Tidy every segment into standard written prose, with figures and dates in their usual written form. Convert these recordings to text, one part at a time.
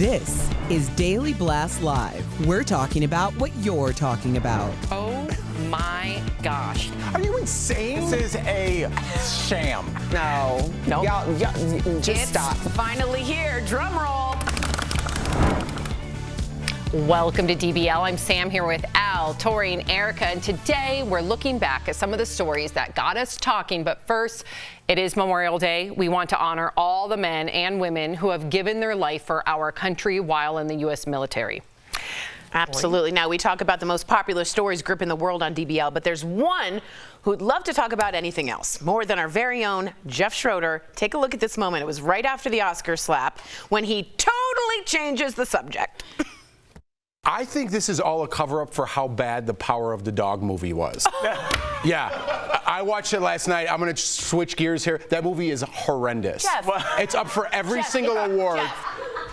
This is Daily Blast Live. We're talking about what you're talking about. Oh my gosh. Are you insane? This is a sham. No. Y'all just stop. Finally here. Drum roll. Welcome to DBL. I'm Sam here with Al, Tori, and Erica, and today we're looking back at some of the stories that got us talking. But first, it is Memorial Day. We want to honor all the men and women who have given their life for our country while in the U.S. military. Absolutely. Now, we talk about the most popular stories group in the world on DBL, but there's one who'd love to talk about anything else more than our very own Jeff Schroeder. Take a look at this moment. It was right after the Oscar slap when he totally changes the subject. I think this is all a cover-up for how bad the Power of the Dog movie was. Yeah. I watched it last night. I'm going to switch gears here. That movie is horrendous. Jeff. It's up for every single award. Jeff,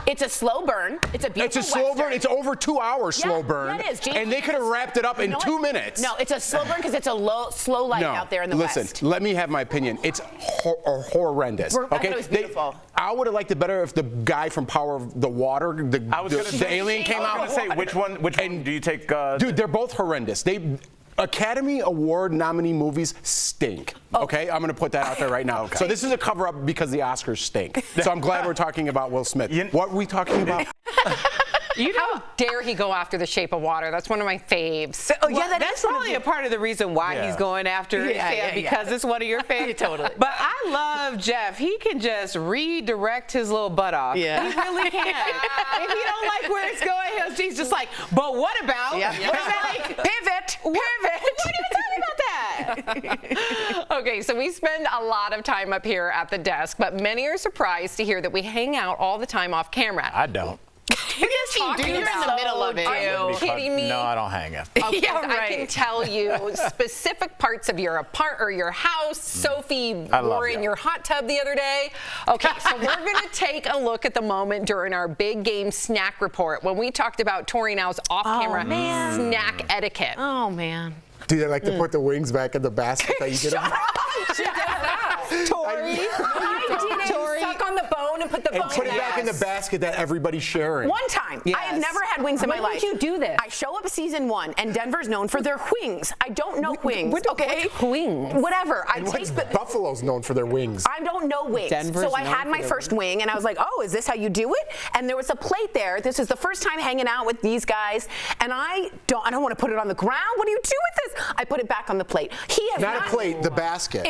it's a slow burn. It's a beautiful It's a slow burn. It's over 2 hours slow burn. Yeah, it is. And they could have wrapped it up in 2 minutes. No, it's a slow burn because it's a slow light out there in the West. Listen, let me have my opinion. It's horrendous. I thought it was beautiful. I would have liked it better if the guy from Power of the Water, the alien came out. I was going to say, which one do you take? Dude, they're both horrendous. Academy Award nominee movies stink. Okay, I'm going to put that out there right now. Okay. So this is a cover-up because the Oscars stink. So I'm glad we're talking about Will Smith. What were we talking about? How dare he go after The Shape of Water? That's one of my faves. Oh, yeah, that's probably a part of the reason why he's going after it, because it's one of your faves. Totally. But I love Jeff. He can just redirect his little butt off. Yeah. He really can. If he don't like where it's going, he's just like, but what about? Yeah. What about like, pivot. What are you talking about that? Okay, so we spend a lot of time up here at the desk, but many are surprised to hear that we hang out all the time off camera. I don't. Yes, you do. You're in the middle of it. Are you kidding me? No, I don't hang out. Okay, Yeah, I can tell you specific parts of your apartment or your house. Sophie wore in your hot tub the other day. Okay, so we're going to take a look at the moment during our big game snack report when we talked about Tori Now's off-camera snack etiquette. Oh, man. Do they like to put the wings back in the basket that you get them? She does that. Tori. Suck on the bone and put the bone And put it back in the basket that everybody's sharing. One time. I have never had wings in my life. When did you do this? I show up season 1, and Denver's known for their wings. I don't know wings, okay? What's wings? Whatever. What's Buffalo's known for their wings? I don't know wings. Denver's so I had my first wing, and I was like, oh, is this how you do it? And there was a plate there. This is the first time hanging out with these guys, and I don't want to put it on the ground. What do you do with this? I put it back on the plate. He has Not a plate, the basket.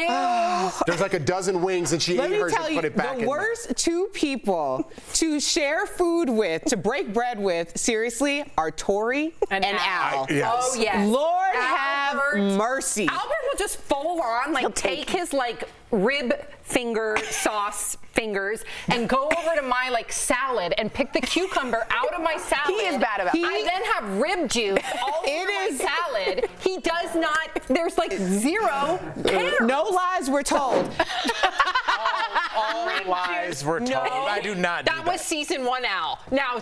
There's like a dozen wings, and she ate hers and put it back in. The worst two people to share food with, to break bread with, seriously, are Tori and Al. Yes. Oh, yes. Lord Albert, have mercy. Albert will just full on, like, take his, like, rib finger sauce fingers and go over to my, like, salad and pick the cucumber out of my salad. He is bad about it. I then have rib juice all over my salad. He does not, there's, like, zero care. No lies were told. All lies were told. I do not do that. Was season 1 Al. Now,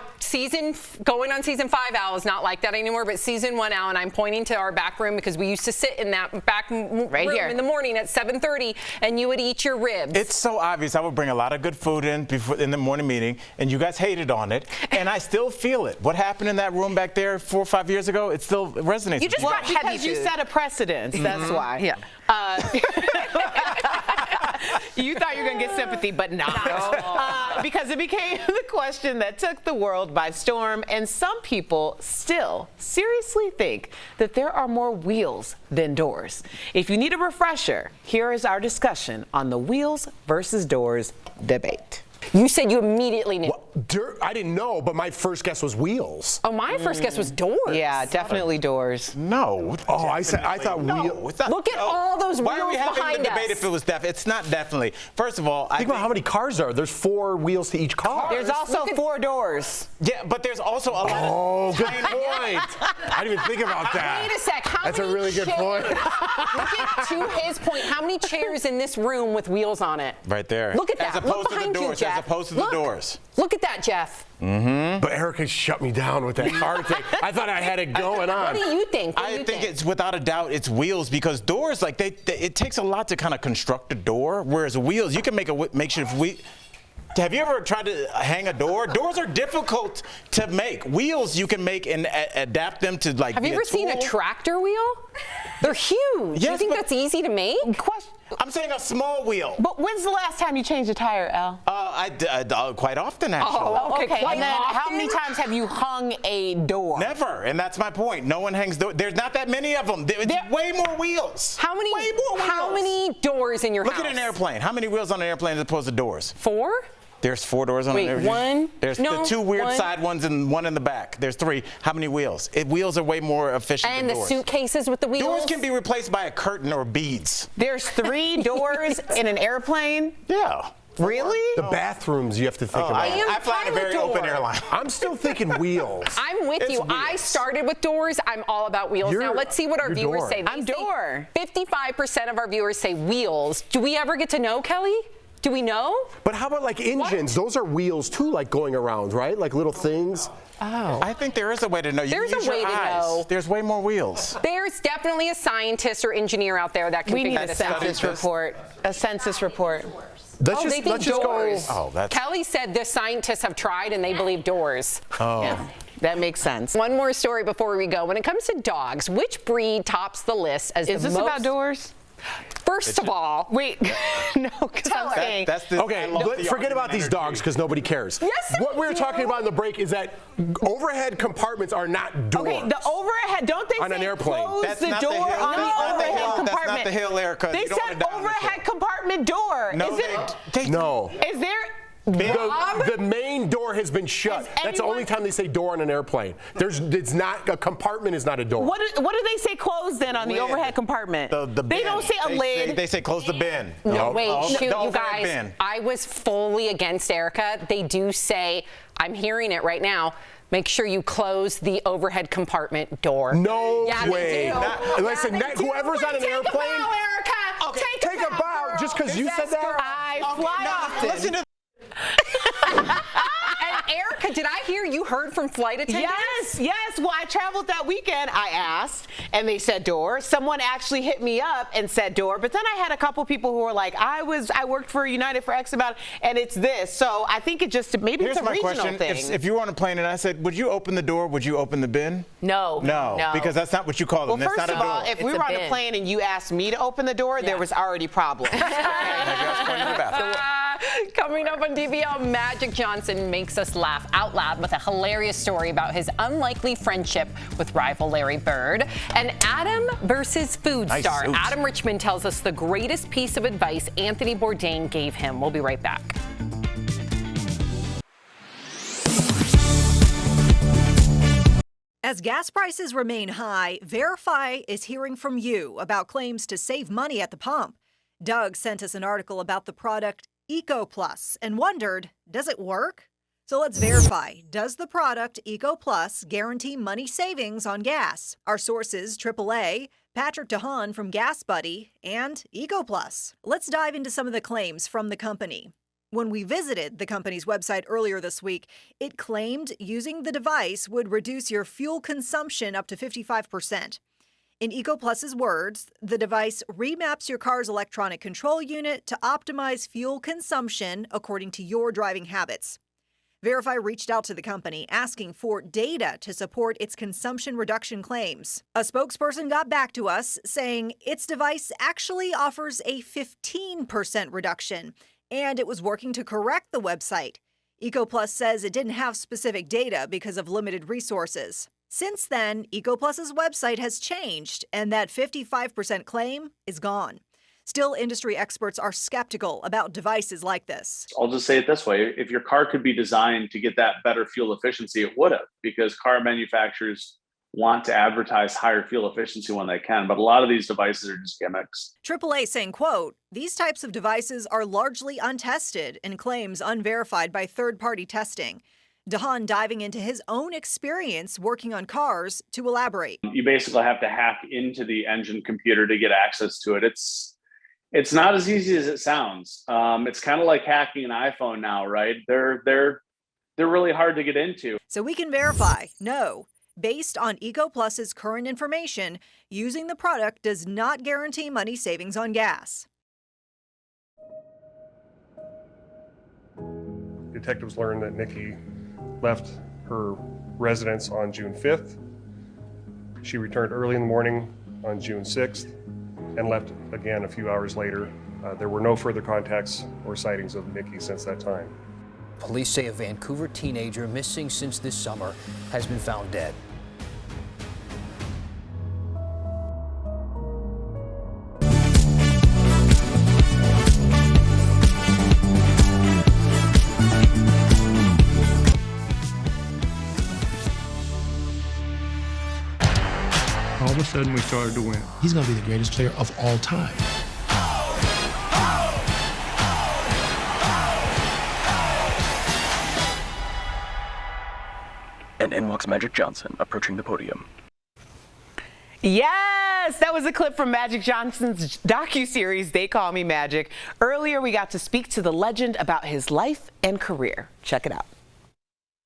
going on season 5 Al is not like that anymore, but season 1 Al, and I'm pointing to our back room because we used to sit in that back room here in the morning at 7:30, and you would eat your ribs. It's so obvious. I would bring a lot of good food in the morning meeting, and you guys hated on it, and I still feel it. What happened in that room back there 4 or 5 years ago, it still resonates. You just with me. brought heavy Because you food. set a precedence, that's why. Yeah. You thought you were going to get sympathy, but not. Because it became the question that took the world by storm, and some people still seriously think that there are more wheels than doors. If you need a refresher, here is our discussion on the wheels versus doors debate. You said you immediately knew. I didn't know, but my first guess was wheels. Oh, my first guess was doors. Yeah, definitely doors. No. Oh, I thought wheels. Look at all those Why are we wheels having behind the debate us. if it was definitely? It's not definitely. First of all, Think about how many cars there are. There's 4 wheels to each car. There's also 4 doors. Yeah, but there's also a lot of. Oh, good point. I didn't even think about that. Wait a sec. That's a really good point. Look at, to his point, how many chairs in this room with wheels on it? Right there. Look at that. As opposed Look to the behind you, doors. Jeff. As opposed to the doors. Look at that, Jeff. But Erica shut me down with that car thing. I thought I had it going on. What do you think? I think it's without a doubt it's wheels, because doors, like it takes a lot to kind of construct a door, whereas wheels you can make a makeshift wheel. Have you ever tried to hang a door? Doors are difficult to make. Wheels you can make and adapt them to like. Have you ever seen a tractor wheel? They're huge. Yes, you think that's easy to make? I'm saying a small wheel. But when's the last time you changed a tire, Al? Quite often, actually. Oh, okay. Quite And then how often? many times have you hung a door? Never, and that's my point. No one hangs doors. There's not that many of them. There's way more wheels. How many? Way more wheels. How many doors in your house? Look at an airplane. How many wheels on an airplane as opposed to doors? 4? There's 4 doors on Wait, an airplane. one? There's No, the 2 weird one. side ones and 1 in the back. There's 3. How many wheels? Wheels are way more efficient And than the doors. suitcases with the wheels? Doors can be replaced by a curtain or beads. There's 3 doors in an airplane? Yeah. Really? The bathrooms you have to think about. I fly in a very Pilot open door. airline. I'm still thinking wheels. I'm with It's you. wheels. I started with doors. I'm all about wheels. Now let's see what our you're viewers door. say. They I'm say door. 55% of our viewers say wheels. Do we ever get to know, Kelly? Do we know? But how about like engines? Those are wheels too, like going around, right? Like little things. Oh. I think there is a way to know. You There's can a use way your to eyes. know. There's way more wheels. There's definitely a scientist or engineer out there that can We need figure a this out. census report. A census report. Let's They think let's just doors. go. Oh, that's. Kelly said the scientists have tried and they believe doors. Yeah, that makes sense. One more story before we go. When it comes to dogs, which breed tops the list as Is the this most? about doors? First of all, Wait, no, because I'm saying. That's the. Okay, I love the forget about argument these energy. dogs because nobody cares. Yes, What we were I do. talking about in the break is that overhead compartments are not doors. Okay, the overhead, don't they On say an airplane. close That's the not door the hill. on the That's not the overhead hill. compartment? That's not the hill, Erica. They You don't said wanna die on this overhead hill. compartment door. No, Is it? they No. Is there? The main door has been shut. Has That's the anyone- only time they say door on an airplane. It's not a compartment is not a door. What do they say close then on the Lid. overhead compartment? The They bin. don't say a lid. They say close the bin. no, wait, Oh, shoot, the you overhead guys. bin. I was fully against Erica. They do say, I'm hearing it right now, make sure you close the overhead compartment door. No Yeah, they way. do. Listen, Yeah, they do. whoever on an Take airplane. A bow, Erica. Okay, Take a bow, girl. just because you said that. I fly often. Listen to And Erica, did I hear you heard from flight attendants? Yes. Well, I traveled that weekend. I asked, and they said door. Someone actually hit me up and said door. But then I had a couple people who were like, I worked for United for X amount, and it's this. So I think it just maybe Here's it's a my regional question. thing. If you were on a plane and I said, would you open the door? Would you open the bin? No, because that's not what you call them. Well, That's first not of a door. all, if we It's were a on a bin. plane and you asked me to open the door, there was already problems. Maybe I was going to the bathroom. Coming up on DBL, Magic Johnson makes us laugh out loud with a hilarious story about his unlikely friendship with rival Larry Bird. And Adam versus food Nice star. suit. Adam Richmond tells us the greatest piece of advice Anthony Bourdain gave him. We'll be right back. As gas prices remain high, Verify is hearing from you about claims to save money at the pump. Doug sent us an article about the product Eco Plus and wondered, does it work? So let's verify. Does the product Eco Plus guarantee money savings on gas? Our sources, AAA, Patrick DeHaan from Gas Buddy, and Eco Plus. Let's dive into some of the claims from the company. When we visited the company's website earlier this week, it claimed using the device would reduce your fuel consumption up to 55%. In EcoPlus's words, the device remaps your car's electronic control unit to optimize fuel consumption according to your driving habits. Verify reached out to the company asking for data to support its consumption reduction claims. A spokesperson got back to us saying its device actually offers a 15% reduction, and it was working to correct the website. EcoPlus says it didn't have specific data because of limited resources. Since then, EcoPlus's website has changed, and that 55% claim is gone. Still, industry experts are skeptical about devices like this. I'll just say it this way. If your car could be designed to get that better fuel efficiency, it would have, because car manufacturers want to advertise higher fuel efficiency when they can. But a lot of these devices are just gimmicks. AAA saying, quote, these types of devices are largely untested and claims unverified by third-party testing. DeHaan diving into his own experience working on cars to elaborate. You basically have to hack into the engine computer to get access to it. It's not as easy as it sounds. It's kind of like hacking an iPhone now, right? They're really hard to get into. So we can verify, no. Based on EcoPlus's current information, using the product does not guarantee money savings on gas. detectives learned that Nikki left her residence on June 5th. She returned early in the morning on June 6th and left again a few hours later. There were no further contacts or sightings of Nikki since that time. Police say a Vancouver teenager missing since this summer has been found dead. All of a sudden, we started to win. He's going to be the greatest player of all time. And in walks Magic Johnson, approaching the podium. Yes, that was a clip from Magic Johnson's docuseries, They Call Me Magic. Earlier, we got to speak to the legend about his life and career. Check it out.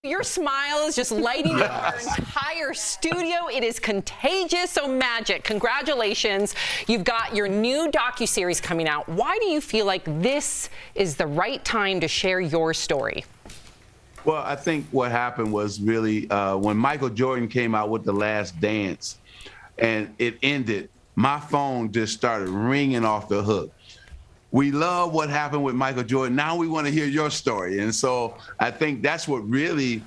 Your smile is just lighting up our entire studio. It is contagious. So Magic, congratulations. You've got your new docuseries coming out. Why do you feel like this is the right time to share your story? Well, I think what happened was really when Michael Jordan came out with The Last Dance and it ended, my phone just started ringing off the hook. We love what happened with Michael Jordan. Now we want to hear your story. And so I think that's what really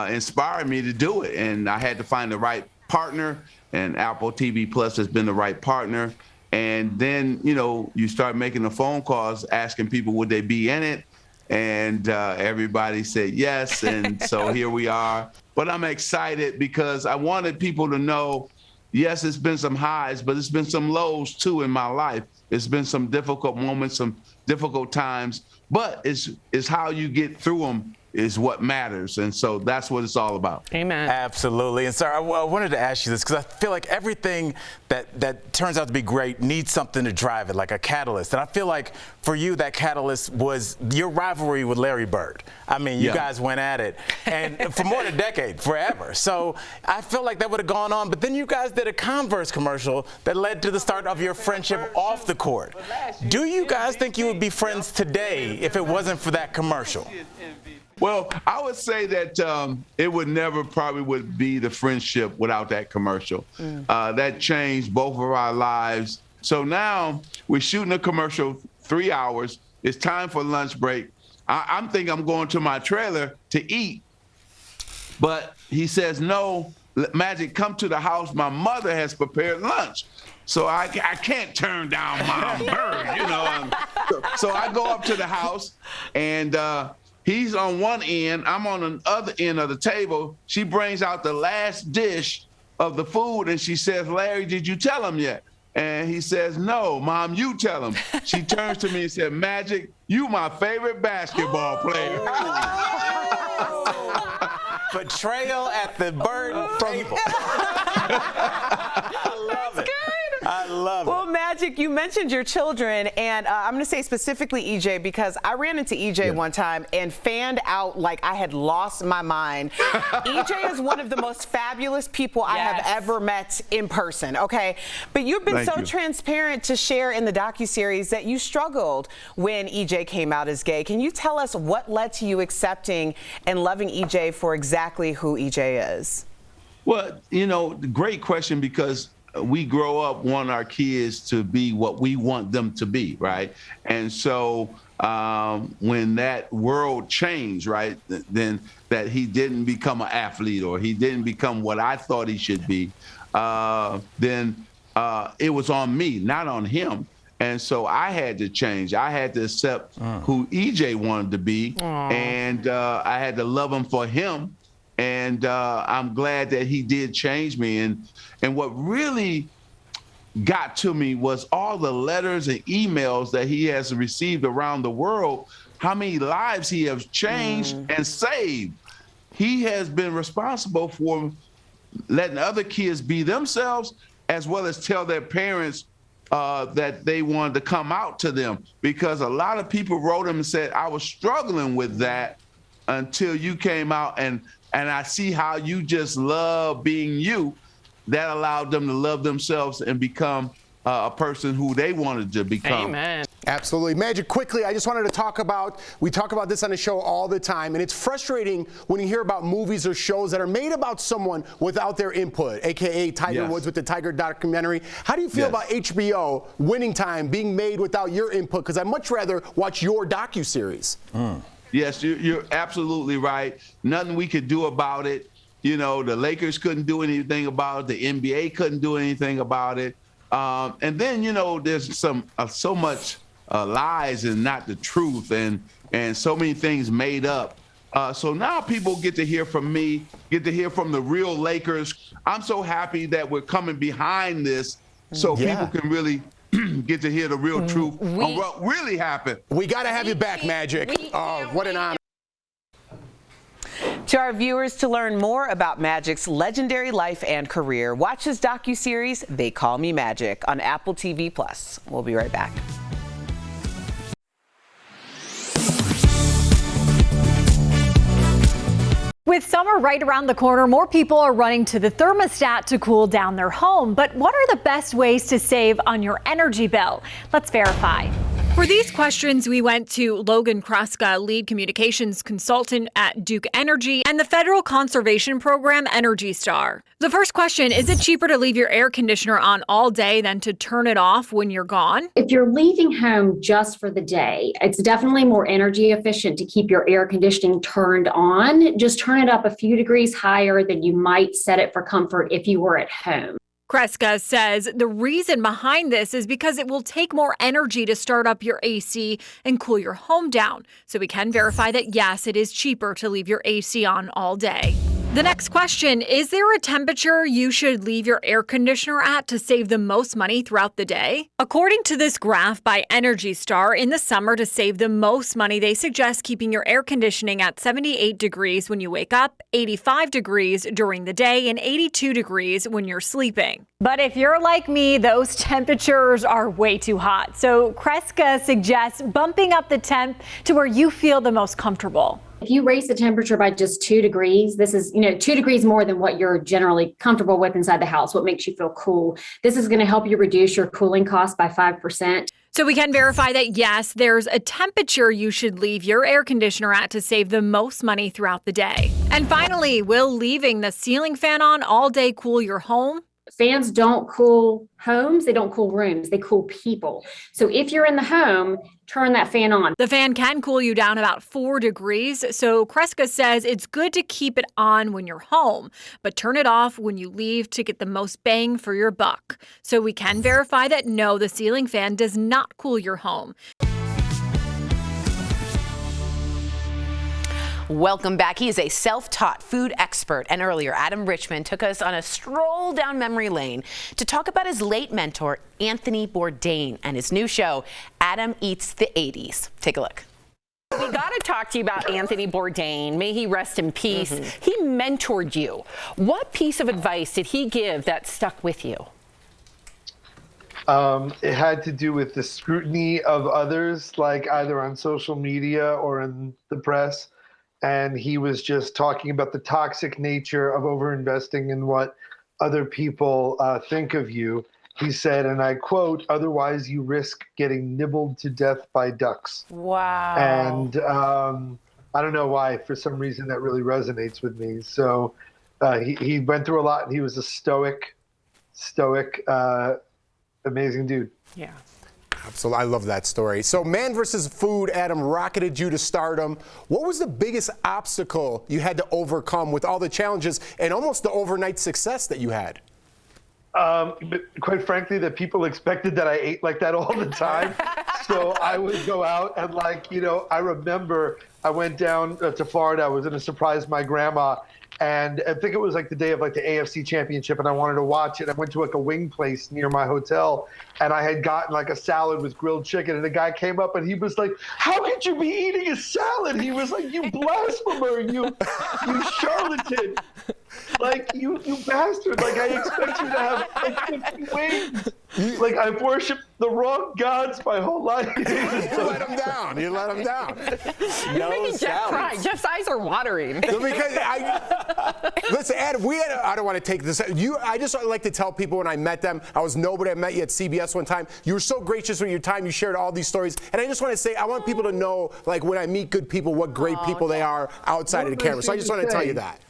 inspired me to do it. And I had to find the right partner, and Apple TV Plus has been the right partner. And then, you know, you start making the phone calls, asking people would they be in it. And everybody said yes. And so here we are. But I'm excited because I wanted people to know, yes, it's been some highs, but it's been some lows too in my life. It's been some difficult moments, some difficult times, but it's how you get through them is what matters. And so that's what it's all about. Amen. Absolutely. And sir, I wanted to ask you this because I feel like everything that turns out to be great needs something to drive it, like a catalyst. And I feel like for you, that catalyst was your rivalry with Larry Bird. I mean, you guys went at it and for more than a decade, forever. So I feel like that would have gone on. But then you guys did a Converse commercial that led to the start of your friendship off the court. Do you guys think you would be friends today if it wasn't for that commercial? Well, I would say that it would never probably would be the friendship without that commercial. That changed both of our lives. So now we're shooting a commercial 3 hours. It's time for lunch break. I'm thinking I'm going to my trailer to eat. But he says, no, Magic, come to the house. My mother has prepared lunch. So I can't turn down Mom Bird, you know. So I go up to the house and he's on one end, I'm on the other end of the table. She brings out the last dish of the food and she says, Larry, did you tell him yet? And he says, no, Mom, you tell him. She turns to me and said, Magic, you my favorite basketball player. Betrayal at the Bird table. I love it. I love it. Well, Magic, you mentioned your children, and I'm going to say specifically EJ because I ran into EJ one time and fanned out like I had lost my mind. EJ is one of the most fabulous people I have ever met in person, okay? But you've been transparent to share in the docuseries that you struggled when EJ came out as gay. Can you tell us what led to you accepting and loving EJ for exactly who EJ is? Well, you know, great question because we grow up wanting our kids to be what we want them to be, right? And so when that world changed, right, then that he didn't become an athlete or he didn't become what I thought he should be, then it was on me, not on him. And so I had to change. I had to accept who EJ wanted to be, and I had to love him for him. And I'm glad that he did change me. And what really got to me was all the letters and emails that he has received around the world, how many lives he has changed and saved. He has been responsible for letting other kids be themselves as well as tell their parents that they wanted to come out to them. Because a lot of people wrote him and said, I was struggling with that until you came out and I see how you just love being you. That allowed them to love themselves and become a person who they wanted to become. Amen. Absolutely. Magic, quickly, I just wanted to talk about, we talk about this on the show all the time, and it's frustrating when you hear about movies or shows that are made about someone without their input, a.k.a. Tiger Woods with the Tiger documentary. How do you feel about HBO, Winning Time, being made without your input? Because I'd much rather watch your docuseries. Yes, you're absolutely right. Nothing we could do about it. You know, the Lakers couldn't do anything about it. The NBA couldn't do anything about it. And then, you know, there's so much lies and not the truth, and so many things made up. So now people get to hear from me, get to hear from the real Lakers. I'm so happy that we're coming behind this so people can really get to hear the real truth on what really happened. We got to have you back, Magic. What an honor. To our viewers, to learn more about Magic's legendary life and career, watch his docuseries, They Call Me Magic, on Apple TV+. We'll be right back. With summer right around the corner, more people are running to the thermostat to cool down their home. But what are the best ways to save on your energy bill? Let's verify. For these questions, we went to Logan Kreska, lead communications consultant at Duke Energy and the federal conservation program Energy Star. The first question, is it cheaper to leave your air conditioner on all day than to turn it off when you're gone? If you're leaving home just for the day, it's definitely more energy efficient to keep your air conditioning turned on. Just turn it up a few degrees higher than you might set it for comfort if you were at home. Kreska says the reason behind this is because it will take more energy to start up your AC and cool your home down. So we can verify that, yes, it is cheaper to leave your AC on all day. The next question, is there a temperature you should leave your air conditioner at to save the most money throughout the day? According to this graph by Energy Star, in the summer to save the most money, they suggest keeping your air conditioning at 78 degrees when you wake up, 85 degrees during the day, and 82 degrees when you're sleeping. But if you're like me, those temperatures are way too hot. So Kreska suggests bumping up the temp to where you feel the most comfortable. If you raise the temperature by just 2 degrees, this is, 2 degrees more than what you're generally comfortable with inside the house, what makes you feel cool. This is going to help you reduce your cooling costs by 5%. So we can verify that, yes, there's a temperature you should leave your air conditioner at to save the most money throughout the day. And finally, will leaving the ceiling fan on all day cool your home? Fans don't cool homes, they don't cool rooms, they cool people. So if you're in the home, turn that fan on. The fan can cool you down about 4 degrees, so Kreska says it's good to keep it on when you're home, but turn it off when you leave to get the most bang for your buck. So we can verify that no, the ceiling fan does not cool your home. Welcome back. He is a self-taught food expert. And earlier, Adam Richman took us on a stroll down memory lane to talk about his late mentor, Anthony Bourdain, and his new show, Adam Eats the 80s. Take a look. We got to talk to you about Anthony Bourdain. May he rest in peace. He mentored you. What piece of advice did he give that stuck with you? It had to do with the scrutiny of others, like either on social media or in the press. And he was just talking about the toxic nature of overinvesting in what other people think of you. He said, and I quote, "Otherwise you risk getting nibbled to death by ducks." Wow. And I don't know why, for some reason that really resonates with me. So he went through a lot, and he was a stoic, amazing dude. Yeah. Absolutely. I love that story. So Man vs. Food, Adam, rocketed you to stardom. What was the biggest obstacle you had to overcome with all the challenges and almost the overnight success that you had? But quite frankly, that people expected that I ate like that all the time. So I would go out and I remember I went down to Florida. I was going to surprise my grandma. And I think it was like the day of the AFC championship, and I wanted to watch it. I went to a wing place near my hotel, and I had gotten a salad with grilled chicken, and the guy came up and he was like, "How could you be eating a salad?" He was like, "You blasphemer, you charlatan, you bastard, I expect you to have 50 wings. I've worshipped the wrong gods my whole life." You let him down. You let him down. You're making Jeff cry. Jeff's eyes are watering. Because Listen, Adam, I don't want to take this. I just like to tell people when I met them, I was nobody. I met you at CBS one time. You were so gracious with your time. You shared all these stories. And I just want to say, I want people to know, like, when I meet good people, what great people they are outside of the camera. So I just want to tell you that.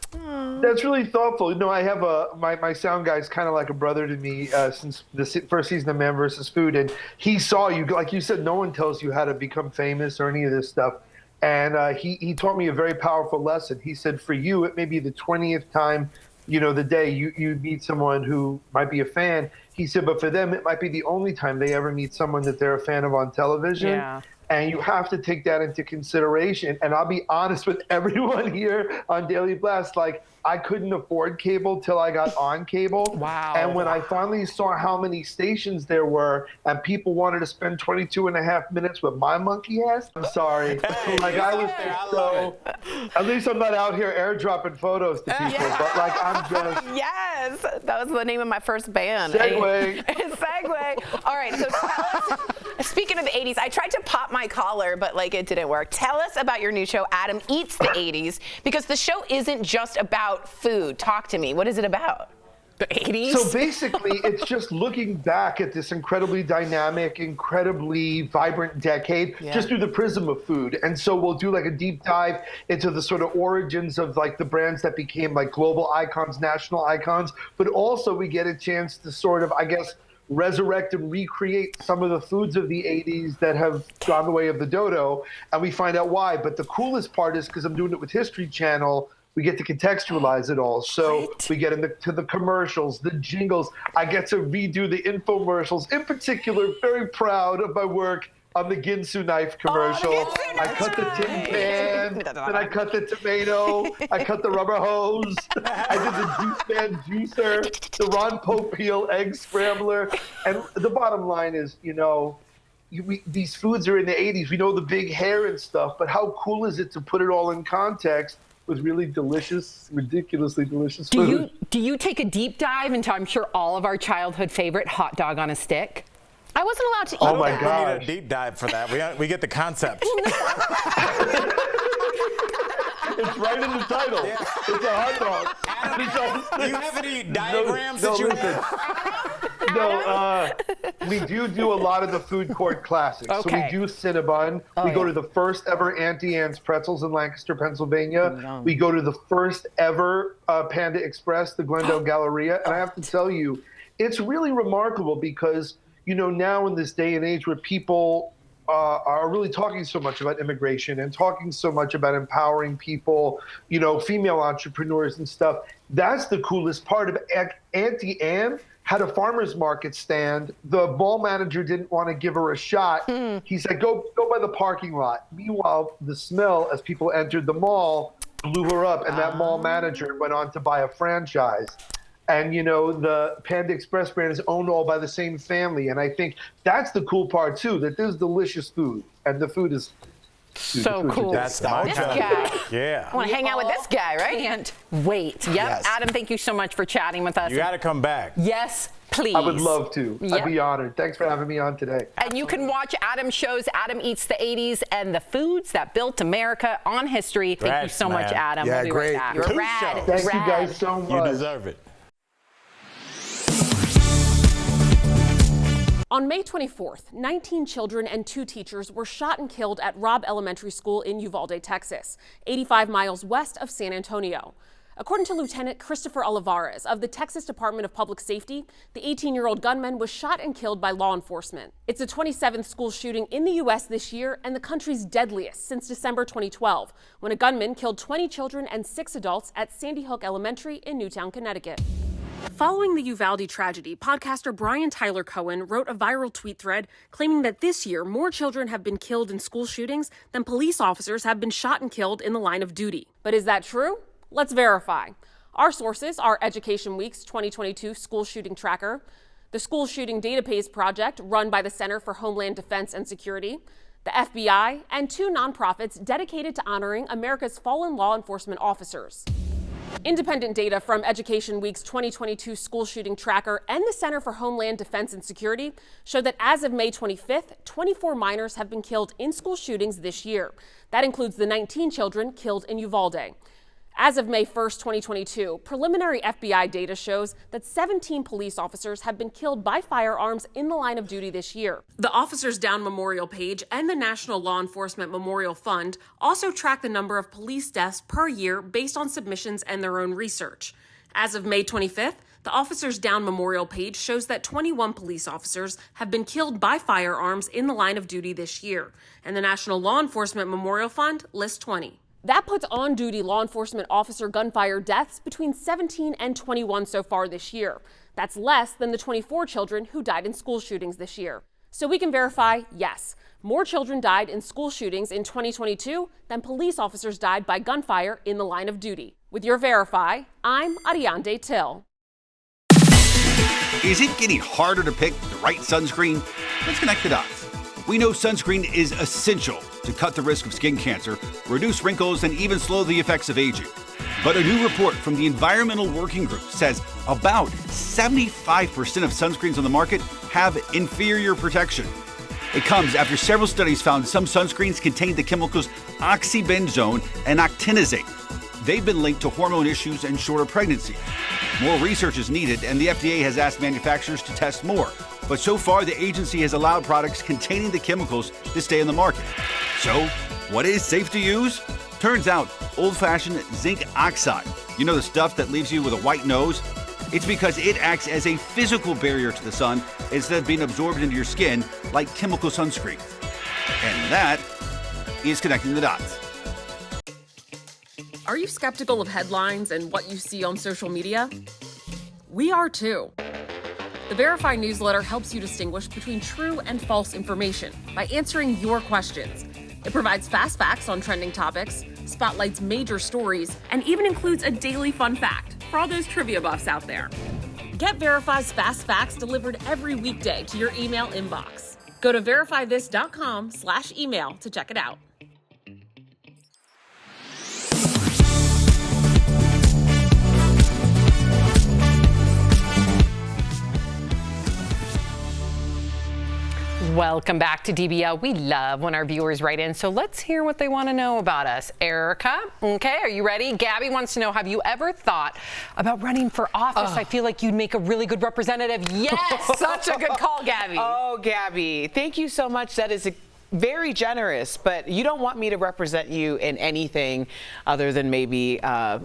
That's really thoughtful. You know, I have my sound guy's kind of like a brother to me since the first season of Man vs. Food, and he saw you. Like you said, no one tells you how to become famous or any of this stuff. And he taught me a very powerful lesson. He said, for you, it may be the 20th time, you know, the day you meet someone who might be a fan. He said, but for them, it might be the only time they ever meet someone that they're a fan of on television. Yeah. And you have to take that into consideration. And I'll be honest with everyone here on Daily Blast, like, I couldn't afford cable till I got on cable. Wow. And when I finally saw how many stations there were and people wanted to spend 22.5 minutes with my monkey ass, I'm sorry. Like, I was so, at least I'm not out here airdropping photos to people, but like, I'm just. Yes, that was the name of my first band. Segue. Segue. All right, so tell us, speaking of the 80s, I tried to pop my collar, but like it didn't work. Tell us about your new show, Adam Eats the 80s, because the show isn't just about food. Talk to me. What is it about? The 80s? So basically, it's just looking back at this incredibly dynamic, incredibly vibrant decade, just through the prism of food. And so we'll do like a deep dive into the sort of origins of like the brands that became like global icons, national icons, but also we get a chance to sort of, I guess, resurrect and recreate some of the foods of the 80s that have gone the way of the dodo, and we find out why. But the coolest part is, because I'm doing it with History Channel, we get to contextualize it all. So we get into the commercials, the jingles. I get to redo the infomercials. In particular, very proud of my work on the Ginsu knife commercial. I cut the tin can, then I cut the tomato, I cut the rubber hose, I did the juice man juicer, the Ron Popeil egg scrambler. And the bottom line is, you know, these foods are in the 80s. We know the big hair and stuff, but how cool is it to put it all in context with really delicious, ridiculously delicious food? Do you take a deep dive into, I'm sure, all of our childhood favorite, hot dog on a stick? I wasn't allowed to eat Oh my that. God. We need a deep dive for that. We get the concept. It's right in the title. It's a hot dog. Do you have any diagrams that you we do a lot of the food court classics. So we do Cinnabon. We go to the first ever Auntie Anne's Pretzels in Lancaster, Pennsylvania. We go to the first ever Panda Express, the Glendale Galleria. And I have to tell you, it's really remarkable because, you know, now in this day and age where people are really talking so much about immigration and talking so much about empowering people, you know, female entrepreneurs and stuff, that's the coolest part of Auntie Anne. Had a farmer's market stand. The mall manager didn't want to give her a shot. He said, go by the parking lot. Meanwhile, the smell as people entered the mall blew her up, and that mall manager went on to buy a franchise. And, you know, the Panda Express brand is owned all by the same family. And I think that's the cool part, too, that there's delicious food. And the food is so cool. That's my This guy. Yeah. I want to hang out with this guy, right? Can't wait. Yep. Yes. Adam, thank you so much for chatting with us. You got to come back. Yes, please. I would love to. Yep. I'd be honored. Thanks for having me on today. And you can watch Adam's shows, Adam Eats the 80s, and the foods that built America on History. Thank you so much, Adam. Yeah, we'll be great. right back. You're You're a rad. Thank rad. you guys so much. You deserve it. On May 24th, 19 children and 2 teachers were shot and killed at Robb Elementary School in Uvalde, Texas, 85 miles west of San Antonio. According to Lieutenant Christopher Olivares of the Texas Department of Public Safety, the 18-year-old gunman was shot and killed by law enforcement. It's the 27th school shooting in the U.S. this year and the country's deadliest since December 2012, when a gunman killed 20 children and 6 adults at Sandy Hook Elementary in Newtown, Connecticut. Following the Uvalde tragedy, podcaster Brian Tyler Cohen wrote a viral tweet thread claiming that this year more children have been killed in school shootings than police officers have been shot and killed in the line of duty. But is that true? Let's verify. Our sources are Education Week's 2022 School Shooting Tracker, the School Shooting Database Project run by the Center for Homeland Defense and Security, the FBI, and 2 nonprofits dedicated to honoring America's fallen law enforcement officers. Independent data from Education Week's 2022 School Shooting Tracker and the Center for Homeland Defense and Security show that as of May 25th, 24 minors have been killed in school shootings this year. That includes the 19 children killed in Uvalde. As of May 1st, 2022, preliminary FBI data shows that 17 police officers have been killed by firearms in the line of duty this year. The Officers Down Memorial page and the National Law Enforcement Memorial Fund also track the number of police deaths per year based on submissions and their own research. As of May 25th, the Officers Down Memorial page shows that 21 police officers have been killed by firearms in the line of duty this year, and the National Law Enforcement Memorial Fund lists 20. That puts on-duty law enforcement officer gunfire deaths between 17 and 21 so far this year. That's less than the 24 children who died in school shootings this year. So we can verify, yes, more children died in school shootings in 2022 than police officers died by gunfire in the line of duty. With your Verify, I'm Ariande Till. Is it getting harder to pick the right sunscreen? Let's connect the dots. We know sunscreen is essential to cut the risk of skin cancer, reduce wrinkles, and even slow the effects of aging. But a new report from the Environmental Working Group says about 75% of sunscreens on the market have inferior protection. It comes after several studies found some sunscreens contain the chemicals oxybenzone and octinazate. They've been linked to hormone issues and shorter pregnancy. More research is needed, and the FDA has asked manufacturers to test more. But so far, the agency has allowed products containing the chemicals to stay in the market. So, what is safe to use? Turns out, old-fashioned zinc oxide. You know, the stuff that leaves you with a white nose? It's because it acts as a physical barrier to the sun instead of being absorbed into your skin like chemical sunscreen. And that is connecting the dots. Are you skeptical of headlines and what you see on social media? We are too. The Verify newsletter helps you distinguish between true and false information by answering your questions. It provides fast facts on trending topics, spotlights major stories, and even includes a daily fun fact for all those trivia buffs out there. Get Verify's fast facts delivered every weekday to your email inbox. Go to verifythis.com/email to check it out. Welcome back to DBL. We love when our viewers write in, so let's hear what they want to know about us. Erica, okay, are you ready? Gabby wants to know, have you ever thought about running for office? I feel like you'd make a really good representative. Yes, such a good call, Gabby. Oh, Gabby, thank you so much. That is very generous, but you don't want me to represent you in anything other than maybe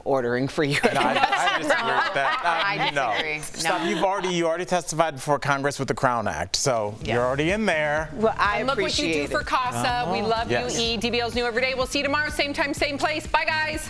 ordering for you. No, I disagree with that. I disagree. No. Stop. You already testified before Congress with the Crown Act, so you're already in there. Well, I look what you do for CASA. We love you, E. DBL's new every day. We'll see you tomorrow, same time, same place. Bye, guys.